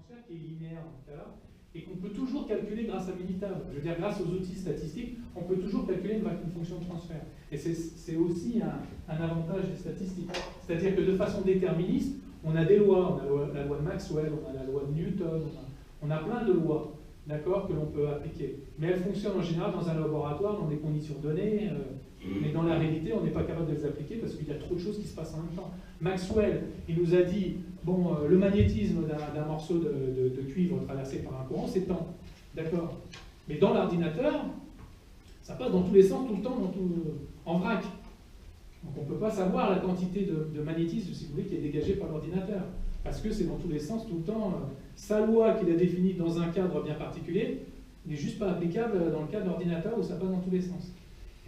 transfert qui est linéaire dans ce cas-là, et qu'on peut toujours calculer grâce à Minitab. Je veux dire, grâce aux outils statistiques, on peut toujours calculer une fonction de transfert. Et c'est aussi un avantage des statistiques. C'est-à-dire que de façon déterministe, on a des lois, on a la loi de Maxwell, on a la loi de Newton, on a plein de lois, d'accord, que l'on peut appliquer. Mais elles fonctionnent en général dans un laboratoire, dans des conditions données, mais dans la réalité, on n'est pas capable de les appliquer parce qu'il y a trop de choses qui se passent en même temps. Maxwell, il nous a dit, bon, le magnétisme d'un morceau de cuivre traversé par un courant, c'est tant, d'accord. Mais dans l'ordinateur, ça passe dans tous les sens, tout le temps, en vrac. Donc on ne peut pas savoir la quantité de magnétisme, si vous voulez, qui est dégagée par l'ordinateur. Parce que c'est dans tous les sens, tout le temps. Sa loi qu'il a définie dans un cadre bien particulier n'est juste pas applicable dans le cas de l'ordinateur où ça passe dans tous les sens.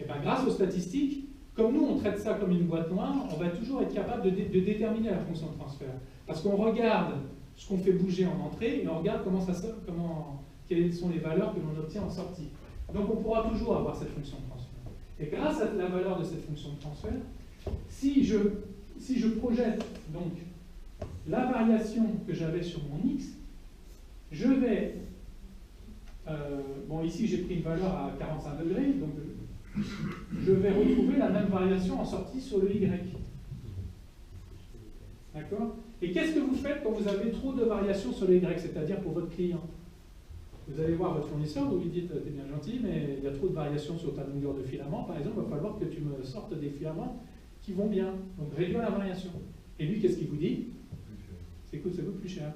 Et bien grâce aux statistiques, comme nous on traite ça comme une boîte noire, on va toujours être capable de déterminer la fonction de transfert. Parce qu'on regarde ce qu'on fait bouger en entrée et on regarde quelles sont les valeurs que l'on obtient en sortie. Donc on pourra toujours avoir cette fonction de transfert. Et grâce à la valeur de cette fonction de transfert, si je projette donc la variation que j'avais sur mon x, je vais... bon, ici j'ai pris une valeur à 45 degrés, donc je vais retrouver la même variation en sortie sur le y. D'accord? Et qu'est-ce que vous faites quand vous avez trop de variations sur le y, c'est-à-dire pour votre client? Vous allez voir votre fournisseur, vous lui dites, t'es bien gentil, mais il y a trop de variations sur ta longueur de filament, par exemple, il va falloir que tu me sortes des filaments qui vont bien. Donc réduire la variation. Et lui, qu'est-ce qu'il vous dit? Ça coûte plus cher.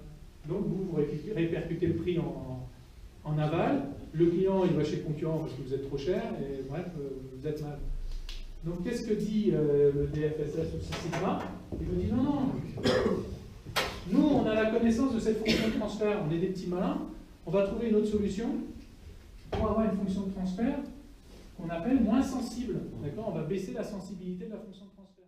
Donc vous répercutez le prix en aval, le client il va chez le concurrent parce que vous êtes trop cher, et bref, vous êtes mal. Donc qu'est-ce que dit le DFSS ou Six Sigma? Il vous dit non, non. Nous, on a la connaissance de cette fonction de transfert, on est des petits malins, on va trouver une autre solution pour avoir une fonction de transfert qu'on appelle moins sensible. D'accord? On va baisser la sensibilité de la fonction de transfert.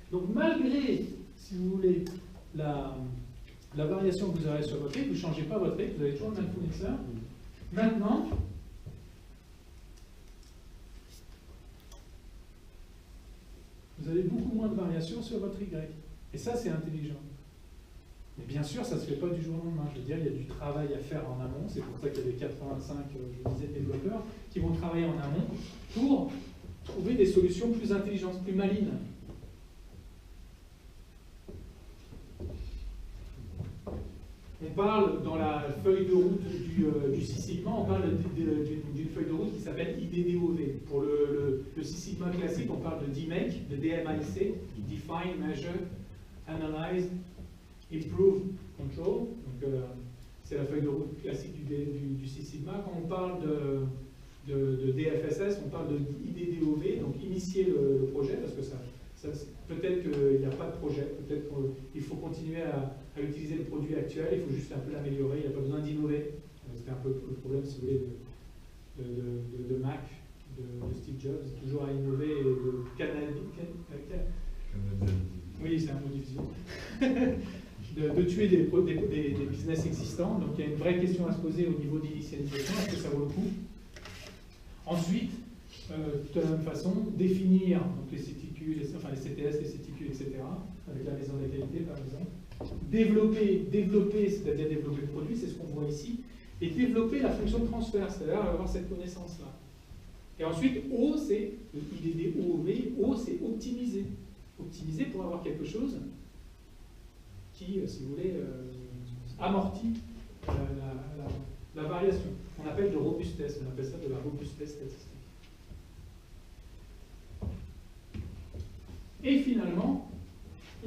Donc malgré, si vous voulez, la variation que vous aurez sur votre rythme, vous ne changez pas votre rythme, vous avez toujours le même fournisseur. Maintenant, vous avez beaucoup moins de variations sur votre Y. Et ça, c'est intelligent. Mais bien sûr, ça ne se fait pas du jour au lendemain. Je veux dire, il y a du travail à faire en amont. C'est pour ça qu'il y a les 85, je disais, développeurs qui vont travailler en amont pour trouver des solutions plus intelligentes, plus malines. On parle, dans la feuille de route du Six Sigma, on parle d'une feuille de route qui s'appelle IDDOV. Pour le Six Sigma classique, on parle de DMAIC, de DMAIC, Define, Measure, Analyze, Improve, Control. Donc c'est la feuille de route classique du Six Sigma. Quand on parle de DFSS, on parle de IDDOV, donc initier le projet, parce que peut-être qu'il n'y a pas de projet, peut-être qu'il faut continuer à utiliser le produit actuel, il faut juste un peu l'améliorer, il n'y a pas besoin d'innover. C'était un peu le problème, si vous voulez, de Mac, de Steve Jobs, toujours à innover et de canaliser. Oui, c'est un mot difficile. de tuer des business existants. Donc il y a une vraie question à se poser au niveau d'initialisation, est-ce que ça vaut le coup? Ensuite, de la même façon, définir donc, les CTQ, les CTS, les CTQ, etc., avec la maison de la qualité par exemple. Développer, c'est-à-dire développer le produit, c'est ce qu'on voit ici, et développer la fonction de transfert, c'est-à-dire avoir cette connaissance-là. Et ensuite, O, c'est IDDOV, O, c'est optimiser. Optimiser pour avoir quelque chose qui, si vous voulez, amortit la variation. On appelle de robustesse, on appelle ça de la robustesse statistique. Et finalement,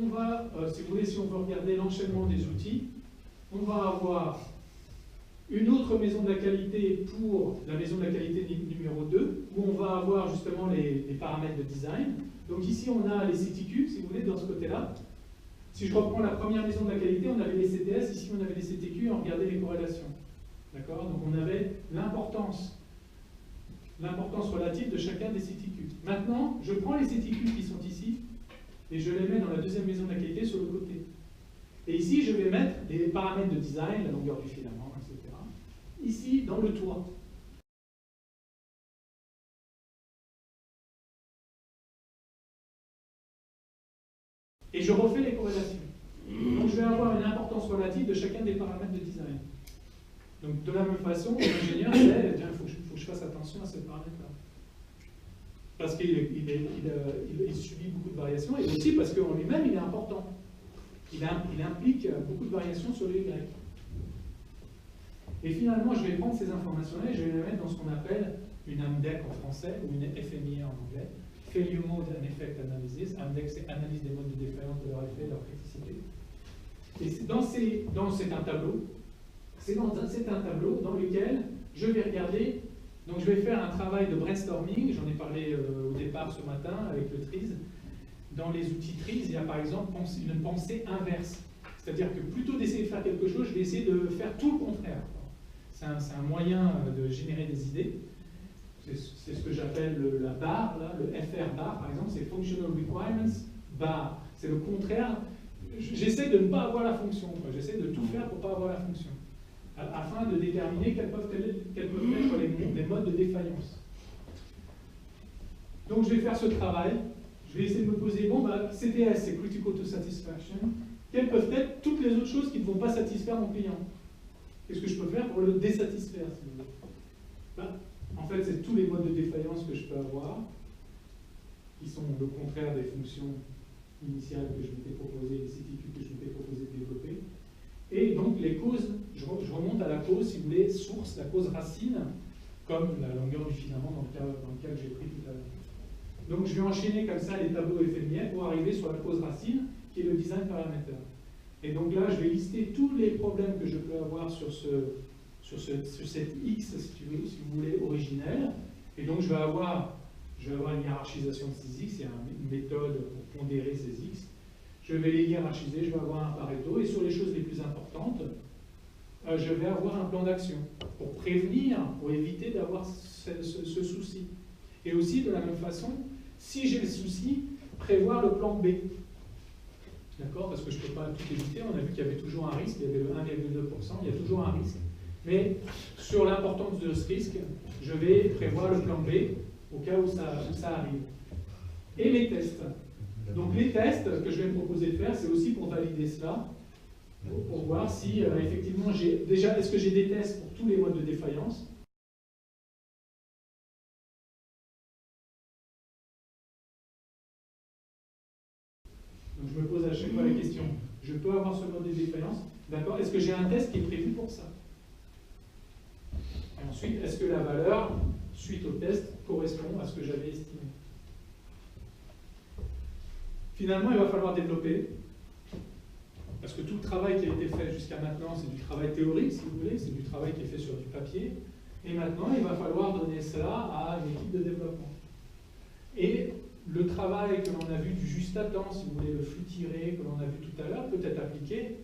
on va, si vous voulez, si on veut regarder l'enchaînement des outils, on va avoir une autre maison de la qualité pour la maison de la qualité numéro 2, où on va avoir justement les paramètres de design. Donc ici, on a les CTQ, si vous voulez, dans ce côté-là. Si je reprends la première maison de la qualité, on avait les CTS, ici on avait les CTQ, et on regardait les corrélations. D'accord? Donc on avait l'importance relative de chacun des CTQ. Maintenant, je prends les CTQ qui sont ici, et je les mets dans la deuxième maison de la qualité sur le côté. Et ici, je vais mettre les paramètres de design, la longueur du filament, etc. Ici, dans le toit. et je refais les corrélations. Donc je vais avoir une importance relative de chacun des paramètres de design. Donc de la même façon, l'ingénieur sait, il faut que je fasse attention à ces paramètres-là. Parce qu'il subit beaucoup de variations, et aussi parce qu'en lui-même, il est important. Il implique beaucoup de variations sur les Y. Et finalement, je vais prendre ces informations-là et je vais les mettre dans ce qu'on appelle une AMDEC en français, ou une FMIA en anglais. Failure Mode and Effect Analysis. AMDEC, c'est analyse des modes de défaillance, de leur effet, de leur criticité. Et c'est un tableau. C'est un tableau dans lequel je vais regarder. Donc je vais faire un travail de brainstorming, j'en ai parlé au départ ce matin avec le TRIZ. Dans les outils TRIZ, il y a par exemple une pensée inverse. C'est-à-dire que plutôt d'essayer de faire quelque chose, je vais essayer de faire tout le contraire. C'est un moyen de générer des idées. C'est ce que j'appelle la barre, là, le FR bar par exemple, c'est Functional Requirements bar. C'est le contraire. J'essaie de ne pas avoir la fonction. J'essaie de tout faire pour ne pas avoir la fonction, afin de déterminer quels peuvent être les modes de défaillance. Donc je vais faire ce travail, je vais essayer de me poser, bon, CTS, c'est Critical to Satisfaction, quelles peuvent être toutes les autres choses qui ne vont pas satisfaire mon client? Qu'est-ce que je peux faire pour le désatisfaire, si vous voulez? En fait, c'est tous les modes de défaillance que je peux avoir, qui sont le contraire des fonctions initiales que je m'étais proposé, les CTQ que je m'étais proposé de développer. Et donc les causes, je remonte à la cause, si vous voulez, source, la cause racine, comme la longueur du filament dans le cas que j'ai pris tout à l'heure. Donc je vais enchaîner comme ça les tableaux FMIA pour arriver sur la cause racine, qui est le design parameter. Et donc là, je vais lister tous les problèmes que je peux avoir sur cette X, si vous voulez, originelle. Et donc je vais avoir une hiérarchisation de ces X, il y a une méthode pour pondérer ces X. Je vais les hiérarchiser, je vais avoir un Pareto, et sur les choses les plus importantes, je vais avoir un plan d'action pour prévenir, pour éviter d'avoir ce souci. Et aussi, de la même façon, si j'ai le souci, prévoir le plan B. D'accord? Parce que je ne peux pas tout éviter, on a vu qu'il y avait toujours un risque, il y avait le 1,2%, il y a toujours un risque. Mais sur l'importance de ce risque, je vais prévoir le plan B au cas où ça arrive. Et les tests. Donc les tests que je vais me proposer de faire, c'est aussi pour valider cela, pour voir si effectivement est-ce que j'ai des tests pour tous les modes de défaillance. Donc je me pose à chaque fois la question, je peux avoir ce mode de défaillance, d'accord? Est-ce que j'ai un test qui est prévu pour ça? Et ensuite, est-ce que la valeur, suite au test, correspond à ce que j'avais estimé? Finalement, il va falloir développer, parce que tout le travail qui a été fait jusqu'à maintenant, c'est du travail théorique, si vous voulez, c'est du travail qui est fait sur du papier, et maintenant, il va falloir donner cela à une équipe de développement. Et le travail que l'on a vu du juste à temps, si vous voulez, le flux tiré que l'on a vu tout à l'heure, peut être appliqué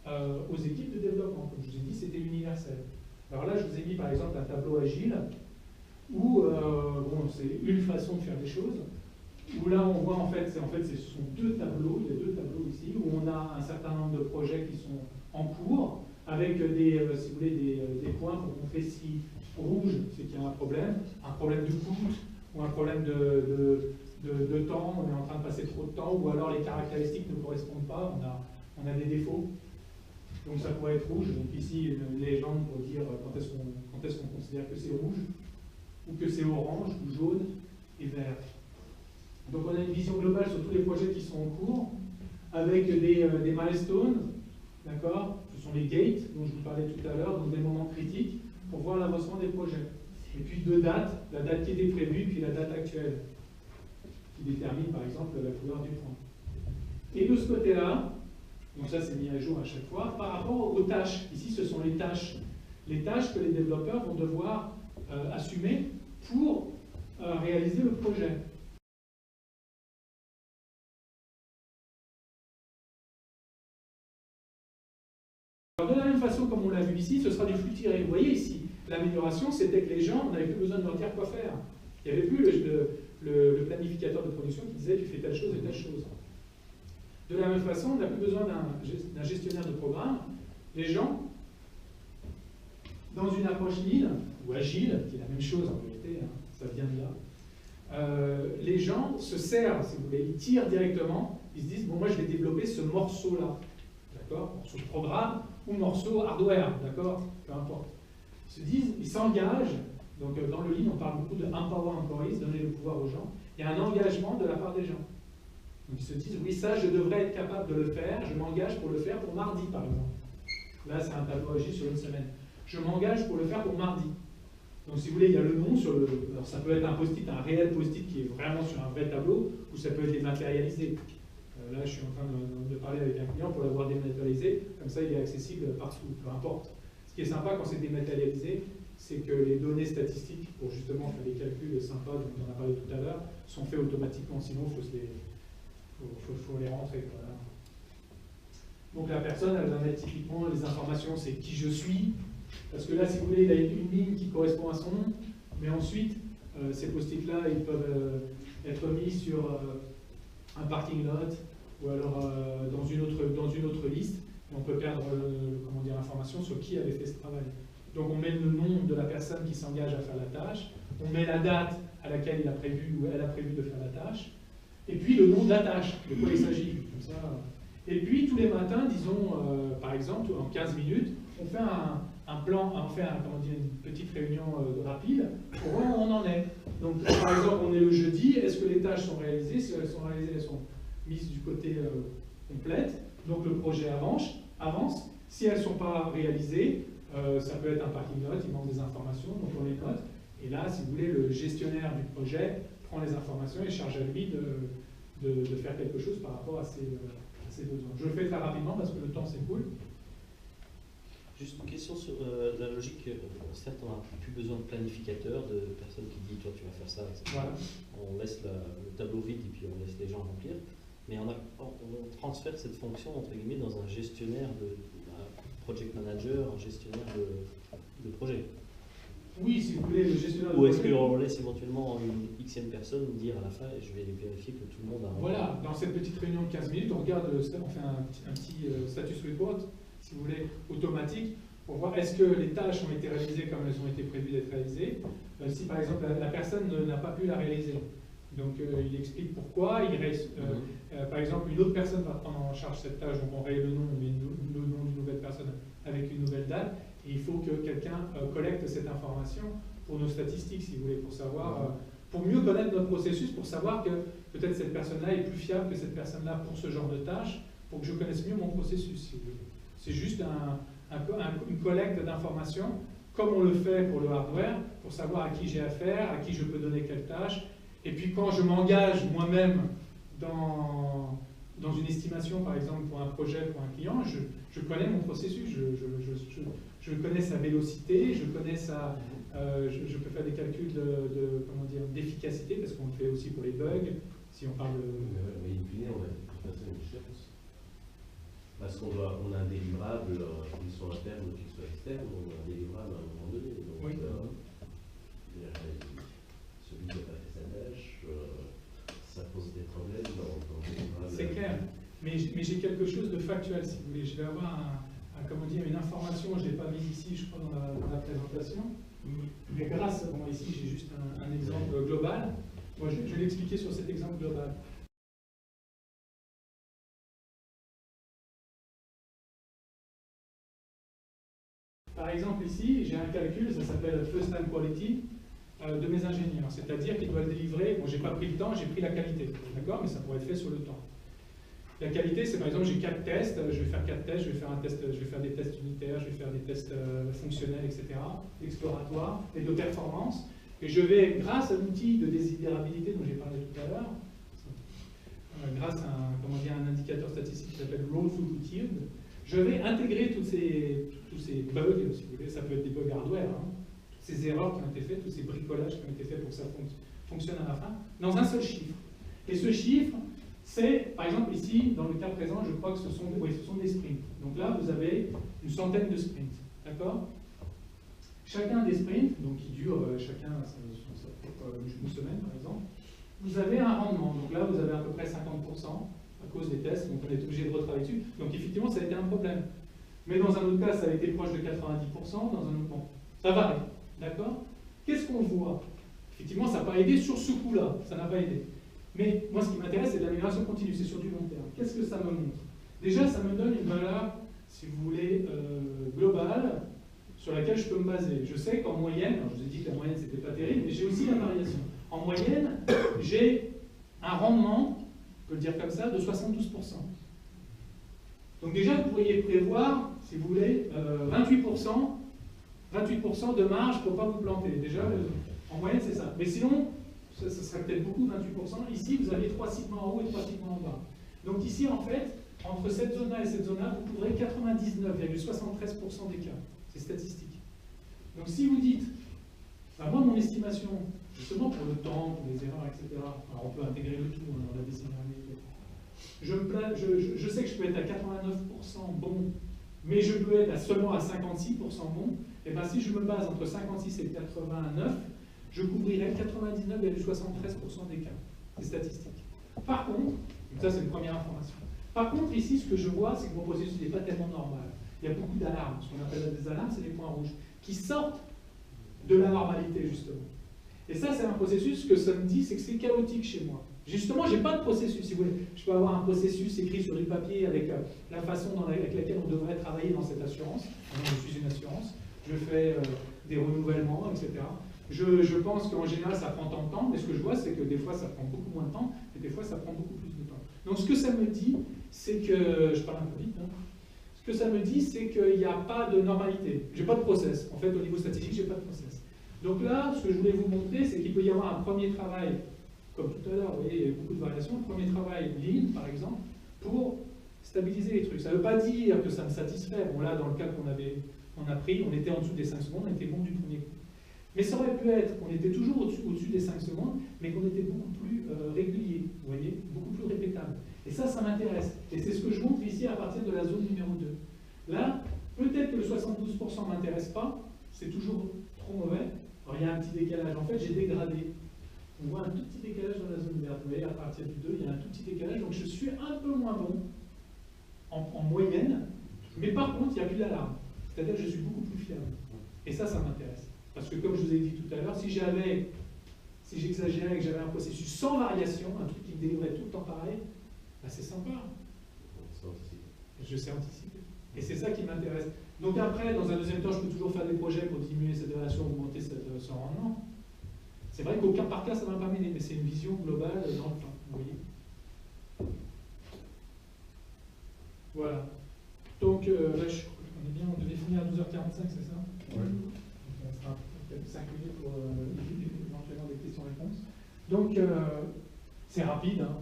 aux équipes de développement. Comme je vous ai dit, c'était universel. Alors là, je vous ai mis par exemple un tableau agile, où c'est une façon de faire les choses, où là on voit ce sont deux tableaux, il y a deux tableaux ici, où on a un certain nombre de projets qui sont en cours, avec des points pour montrer si rouge, c'est qu'il y a un problème de coût, ou un problème de temps, on est en train de passer trop de temps, ou alors les caractéristiques ne correspondent pas, on a des défauts. Donc ça pourrait être rouge, donc ici une légende pour dire quand est-ce qu'on considère que c'est rouge, ou que c'est orange, ou jaune, et vert. Donc on a une vision globale sur tous les projets qui sont en cours, avec des milestones, d'accord? Ce sont les gates dont je vous parlais tout à l'heure, donc des moments critiques, pour voir l'avancement des projets. Et puis deux dates, la date qui était prévue, puis la date actuelle, qui détermine par exemple la couleur du point. Et de ce côté-là, donc ça c'est mis à jour à chaque fois, par rapport aux tâches. Ici ce sont les tâches que les développeurs vont devoir assumer pour réaliser le projet. Alors de la même façon comme on l'a vu ici, ce sera du flux tiré. Vous voyez ici, l'amélioration c'était que les gens, on n'avait plus besoin de leur dire quoi faire. Il n'y avait plus le planificateur de production qui disait tu fais telle chose et telle chose. De la même façon, on n'a plus besoin d'un gestionnaire de programme. Les gens, dans une approche lean, ou agile, qui est la même chose en vérité, ça vient de là, les gens se servent, si vous voulez, ils tirent directement ils se disent, bon, moi, je vais développer ce morceau-là, d'accord? Morceau de programme ou morceau hardware, d'accord? Peu importe. Ils se disent, ils s'engagent, donc dans le lean, on parle beaucoup de empower employees, donner le pouvoir aux gens. Il y a un engagement de la part des gens. Donc ils se disent, oui, ça, je devrais être capable de le faire, je m'engage pour le faire pour mardi, par exemple. Là, c'est un tableau agi sur une semaine. Je m'engage pour le faire pour mardi. Donc, si vous voulez, il y a le nom sur le. Alors, ça peut être un post-it, un réel post-it qui est vraiment sur un vrai tableau, ou ça peut être dématérialisé. Là, je suis en train de parler avec un client pour l'avoir dématérialisé, comme ça, il est accessible partout, peu importe. Ce qui est sympa quand c'est dématérialisé, c'est que les données statistiques, pour justement faire des calculs sympas dont on a parlé tout à l'heure, sont faits automatiquement, sinon il faut les rentrer. Voilà. Donc la personne, elle va mettre typiquement les informations, c'est qui je suis, parce que là, si vous voulez, il a une ligne qui correspond à son nom, mais ensuite, ces post-it-là, ils peuvent être mis sur un parking lot, ou alors dans une autre liste, et on peut perdre l'information sur qui avait fait ce travail. Donc on met le nom de la personne qui s'engage à faire la tâche, on met la date à laquelle il a prévu ou elle a prévu de faire la tâche, et puis le nom de la tâche, de quoi il s'agit. Comme ça. Et puis tous les matins, disons, par exemple, en 15 minutes, on fait un plan, on fait une petite réunion rapide pour voir où on en est. Donc par exemple, on est le jeudi, est-ce que les tâches sont réalisées? Si elles sont réalisées, elles sont mises du côté complète, donc le projet avance. Si elles ne sont pas réalisées, ça peut être un parking lot, il manque des informations, donc on les note. Et là, si vous voulez, le gestionnaire du projet prend les informations et charge à lui de faire quelque chose par rapport à ses besoins. Je le fais très rapidement parce que le temps s'écoule. Juste une question sur la logique. Certes, on n'a plus besoin de planificateur, de personne qui dit toi tu vas faire ça, etc. Voilà. On laisse le tableau vide et puis on laisse les gens remplir. Mais on transfère cette fonction entre guillemets dans un gestionnaire un project manager, un gestionnaire de projet. Oui, si vous voulez, le gestionnaire de projet. Ou est-ce projet. qu'on laisse éventuellement une xème personne dire à la fin, je vais vérifier que tout le monde a. Voilà, dans cette petite réunion de 15 minutes, on regarde, on fait un petit status report, si vous voulez, automatique, pour voir est-ce que les tâches ont été réalisées comme elles ont été prévues d'être réalisées. Si par exemple la personne n'a pas pu la réaliser, donc il explique pourquoi, par exemple une autre personne va prendre en charge cette tâche, donc on raye le nom, on met le nom d'une nouvelle personne avec une nouvelle date, et il faut que quelqu'un collecte cette information pour nos statistiques, si vous voulez, pour savoir, pour mieux connaître notre processus, pour savoir que peut-être cette personne-là est plus fiable que cette personne-là pour ce genre de tâche, pour que je connaisse mieux mon processus, si vous voulez. C'est juste une collecte d'informations, comme on le fait pour le hardware, pour savoir à qui j'ai affaire, à qui je peux donner quelle tâche. Et puis quand je m'engage moi-même dans une estimation, par exemple, pour un projet, pour un client, je connais mon processus, je connais sa vélocité, je connais je peux faire des calculs d'efficacité, parce qu'on le fait aussi pour les bugs, si on parle de... Mais in fine, on a de toute façon une échéance. Parce qu'on a un délivrable, qu'il soit interne ou qu'il soit externe, on a un délivrable à un moment donné. Donc, oui. Celui qui n'a pas fait sa tâche, ça pose des problèmes dans le délivrable. C'est clair. Mais j'ai quelque chose de factuel, si vous voulez. Je vais avoir une information, je ne l'ai pas mise ici, je crois, dans la présentation. Mais grâce, ici j'ai juste un exemple global. Moi, je vais l'expliquer sur cet exemple global. Par exemple, ici, j'ai un calcul, ça s'appelle First Time Quality, de mes ingénieurs. C'est-à-dire qu'ils doivent délivrer, bon, j'ai pas pris le temps, j'ai pris la qualité, d'accord, mais ça pourrait être fait sur le temps. La qualité, c'est par exemple, j'ai 4 tests, je vais faire 4 tests, je vais faire des tests unitaires, je vais faire des tests fonctionnels, etc., exploratoires et de performance. Et je vais, grâce à l'outil de désidérabilité dont j'ai parlé tout à l'heure, grâce à un indicateur statistique qui s'appelle Roll Through Yield, je vais intégrer tous ces bugs, si vous voulez, ça peut être des bugs hardware, toutes ces erreurs qui ont été faites, tous ces bricolages qui ont été faits pour que ça fonctionne à la fin, dans un seul chiffre. Et ce chiffre, c'est, par exemple ici, dans le cas présent, je crois que ce sont des sprints. Donc là, vous avez une centaine de sprints, d'accord? Chacun des sprints, donc qui dure chacun une semaine par exemple, vous avez un rendement. Donc là, vous avez à peu près 50% à cause des tests, donc on est obligé de retravailler dessus. Donc effectivement, ça a été un problème. Mais dans un autre cas, ça a été proche de 90%, dans un autre bon, ça varie, d'accord? Qu'est-ce qu'on voit? Effectivement, ça n'a pas aidé sur ce coup-là, ça n'a pas aidé. Mais moi, ce qui m'intéresse, c'est de l'amélioration continue, c'est sur du long terme. Qu'est-ce que ça me montre? Déjà, ça me donne une valeur, si vous voulez, globale, sur laquelle je peux me baser. Je sais qu'en moyenne, alors je vous ai dit que la moyenne, c'était pas terrible, mais j'ai aussi la variation. En moyenne, j'ai un rendement, on peut le dire comme ça, de 72%. Donc déjà, vous pourriez prévoir, si vous voulez, 28% de marge pour ne pas vous planter. Déjà, en moyenne, c'est ça. Mais sinon, ça serait peut-être beaucoup, 28%. Ici, vous avez 3 segments en haut et 3 segments en bas. Donc ici, en fait, entre cette zone-là et cette zone-là, vous couvrez 99,73% des cas. C'est statistique. Donc si vous dites, bah, moi, mon estimation, justement pour le temps, pour les erreurs, etc., alors on peut intégrer le tout dans la décision américaine, je sais que je peux être à 89% bon, mais je peux être seulement à 56% bon, et bien si je me base entre 56 et 89, je couvrirai 99,73% des cas. C'est statistique. Par contre, ça c'est une première information. Par contre, ici, ce que je vois, c'est que mon processus n'est pas tellement normal. Il y a beaucoup d'alarmes. Ce qu'on appelle des alarmes, c'est des points rouges, qui sortent de la normalité, justement. Et ça, c'est un processus, ce que ça me dit, c'est que c'est chaotique chez moi. Justement, je n'ai pas de processus, si vous voulez. Je peux avoir un processus écrit sur du papier avec la façon avec laquelle on devrait travailler dans cette assurance. Je suis une assurance, je fais des renouvellements, etc. Je pense qu'en général, ça prend tant de temps, mais ce que je vois, c'est que des fois, ça prend beaucoup moins de temps, et des fois, ça prend beaucoup plus de temps. Donc, ce que ça me dit, c'est que... Je parle un peu vite, hein. Ce que ça me dit, c'est qu'il n'y a pas de normalité. Je n'ai pas de process. En fait, au niveau statistique, je n'ai pas de process. Donc là, ce que je voulais vous montrer, c'est qu'il peut y avoir un premier travail, comme tout à l'heure, vous voyez, il y a beaucoup de variations, un premier travail lean, par exemple, pour stabiliser les trucs. Ça ne veut pas dire que ça me satisfait. Bon, là, dans le cas qu'on a pris, on était en dessous des 5 secondes, on était bon du premier coup. Mais ça aurait pu être qu'on était toujours au-dessus des 5 secondes, mais qu'on était beaucoup plus régulier, vous voyez, beaucoup plus répétable. Et ça m'intéresse. Et c'est ce que je montre ici à partir de la zone numéro 2. Là, peut-être que le 72% ne m'intéresse pas, c'est toujours trop mauvais. Alors il y a un petit décalage. En fait, j'ai dégradé. On voit un tout petit décalage dans la zone verte. Vous voyez, à partir du 2, il y a un tout petit décalage. Donc je suis un peu moins bon en moyenne, mais par contre, il n'y a plus d'alarme. C'est-à-dire que je suis beaucoup plus fiable. Et ça m'intéresse. Parce que comme je vous ai dit tout à l'heure, si j'exagérais et que j'avais un processus sans variation, un truc qui me délivrait tout le temps pareil, bah c'est sympa. Je sais anticiper. Et c'est ça qui m'intéresse. Donc après, dans un deuxième temps, je peux toujours faire des projets pour diminuer cette variation, augmenter ce rendement. C'est vrai qu'au cas par cas, ça ne va pas m'aider, mais c'est une vision globale dans le temps. Vous voyez. Voilà. Donc là, on est bien, on devait finir à 12h45, c'est ça? Oui. On sera peut-être 5 minutes pour éventuellement des questions-réponses. Donc, c'est rapide, hein.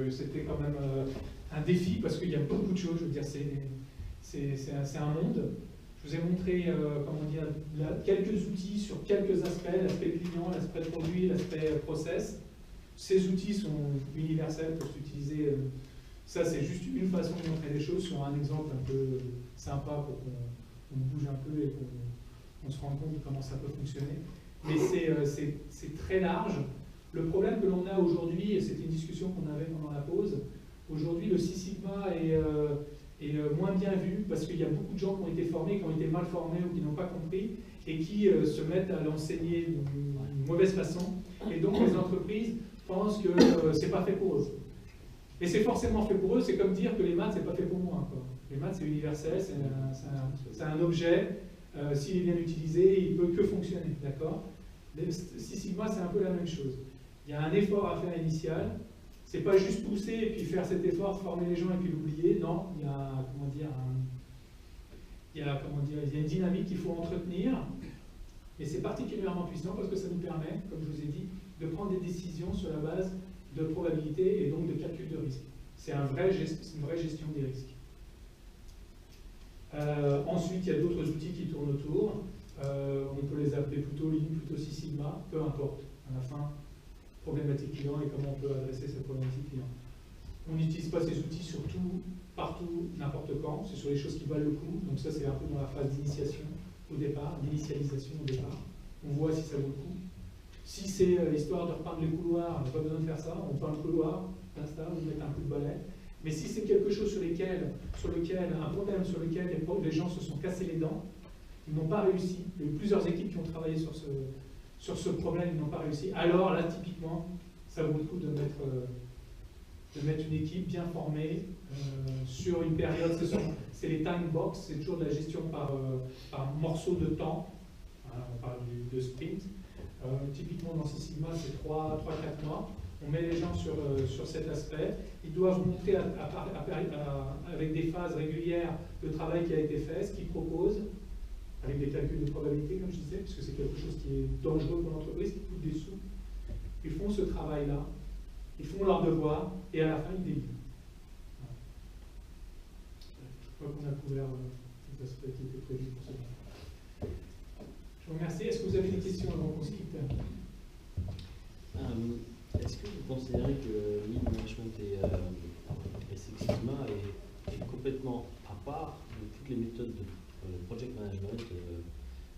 C'était quand même un défi parce qu'il y a beaucoup de choses. Je veux dire, c'est un monde. Je vous ai montré, comment dire, quelques outils sur quelques aspects, l'aspect client, l'aspect produit, l'aspect process. Ces outils sont universels, peuvent s'utiliser. Ça, c'est juste une façon de montrer les choses sur un exemple un peu sympa pour qu'on bouge un peu et qu'on se rende compte de comment ça peut fonctionner. Mais c'est très large. Le problème que l'on a aujourd'hui, et c'était une discussion qu'on avait pendant la pause, aujourd'hui le Six Sigma est moins bien vu parce qu'il y a beaucoup de gens qui ont été formés, qui ont été mal formés ou qui n'ont pas compris et qui se mettent à l'enseigner d'une mauvaise façon. Et donc les entreprises pensent que c'est pas fait pour eux. Et c'est forcément fait pour eux, c'est comme dire que les maths, c'est pas fait pour moi, quoi. Les maths, c'est universel, c'est un objet, s'il est bien utilisé, il peut que fonctionner, d'accord? Six Sigma, c'est un peu la même chose. Il y a un effort à faire initial, c'est pas juste pousser et puis faire cet effort, former les gens et puis l'oublier, non, il y a, il y a une dynamique qu'il faut entretenir, et c'est particulièrement puissant parce que ça nous permet, comme je vous ai dit, de prendre des décisions sur la base de probabilité et donc de calcul de risque. C'est une vraie gestion des risques. Ensuite, il y a d'autres outils qui tournent autour. On peut les appeler plutôt Lean, plutôt Six Sigma, peu importe. À la fin, problématique client et comment on peut adresser cette problématique client. On n'utilise pas ces outils sur tout, partout, n'importe quand. C'est sur les choses qui valent le coup. Donc ça, c'est un peu dans la phase d'initiation au départ, d'initialisation au départ. On voit si ça vaut le coup. Si c'est l'histoire de repeindre les couloirs, on n'a pas besoin de faire ça. On peint le couloir, basta, vous mettez un coup de balai. Mais si c'est quelque chose un problème sur lequel les gens se sont cassés les dents, ils n'ont pas réussi. Il y a eu plusieurs équipes qui ont travaillé sur ce problème, ils n'ont pas réussi. Alors là, typiquement, ça vaut le coup de mettre une équipe bien formée sur une période. C'est les time box, c'est toujours de la gestion par morceau de temps. Voilà, on parle de sprint. Typiquement dans Six Sigma, c'est 3-4 mois. On met les gens sur cet aspect. Ils doivent montrer avec des phases régulières le travail qui a été fait, ce qu'ils proposent, avec des calculs de probabilité, comme je disais, puisque c'est quelque chose qui est dangereux pour l'entreprise, qui coûte des sous. Ils font ce travail-là, ils font leur devoir, et à la fin, ils délivrent. Voilà. Je crois qu'on a couvert les aspects qui étaient prévus pour ce moment. Je vous remercie. Est-ce que vous avez des questions avant qu'on se quitte? Est-ce que vous considérez que Lean Management et Six Sigma est complètement à part de toutes les méthodes de Project Management,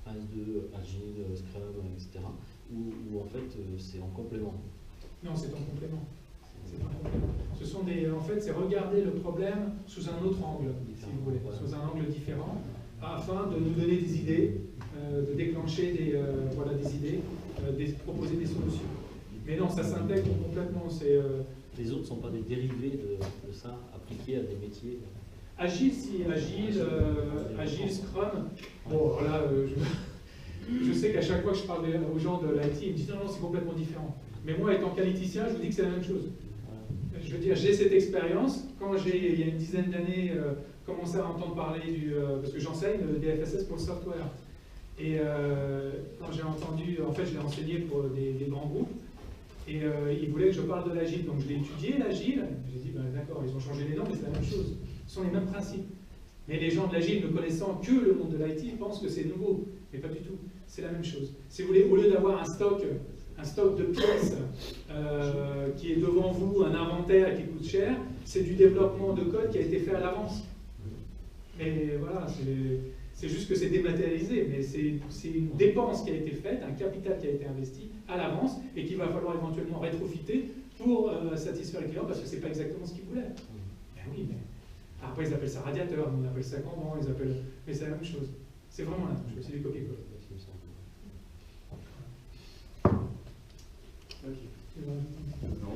Prince2, Agile, Scrum, etc. Ou en fait c'est en complément? Non, c'est en complément. Ce sont en fait, c'est regarder le problème sous un autre angle, si vous voulez, voilà. Sous un angle différent, afin de nous donner des idées, de déclencher des idées, de proposer des solutions. Mais non, ça s'intègre complètement. Les autres ne sont pas des dérivés de ça, appliqués à des métiers? Agile, si, Agile, Scrum. Bon, là, je sais qu'à chaque fois que je parle aux gens de l'IT, ils me disent non, c'est complètement différent. Mais moi, étant qualiticien, je vous dis que c'est la même chose. Je veux dire, j'ai cette expérience. Quand il y a une dizaine d'années, commencé à entendre parler parce que j'enseigne le DFSS pour le software. Et quand j'ai entendu, en fait, je l'ai enseigné pour des grands groupes. Et ils voulaient que je parle de l'agile. Donc je l'ai étudié, l'agile. J'ai dit, ben, d'accord, ils ont changé les noms, mais c'est la même chose. Ce sont les mêmes principes. Mais les gens de l'agile, ne connaissant que le monde de l'IT, pensent que c'est nouveau. Mais pas du tout. C'est la même chose. Si vous voulez, au lieu d'avoir un stock de pièces qui est devant vous, un inventaire et qui coûte cher, c'est du développement de code qui a été fait à l'avance. Mais voilà, c'est juste que c'est dématérialisé, mais c'est une dépense qui a été faite, un capital qui a été investi à l'avance et qu'il va falloir éventuellement rétrofiter pour satisfaire les clients parce que c'est pas exactement ce qu'ils voulaient. Ben oui, mais après ils appellent ça radiateur, on appelle ça Kanban, mais c'est la même chose. C'est vraiment la même chose, c'est du copier-coller.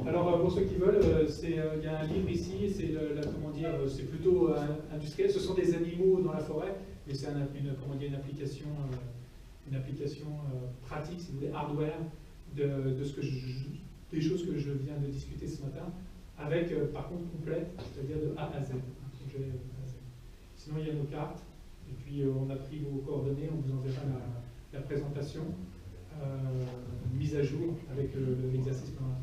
Alors pour ceux qui veulent, il y a un livre ici, c'est plutôt industriel. Ce sont des animaux dans la forêt, mais c'est une application pratique, si vous voulez, hardware des choses que je viens de discuter ce matin, avec par contre complète, c'est-à-dire de A à Z, un projet A à Z. Sinon il y a nos cartes, et puis on a pris vos coordonnées, on vous enverra la présentation mise à jour avec l'exercice qu'on a.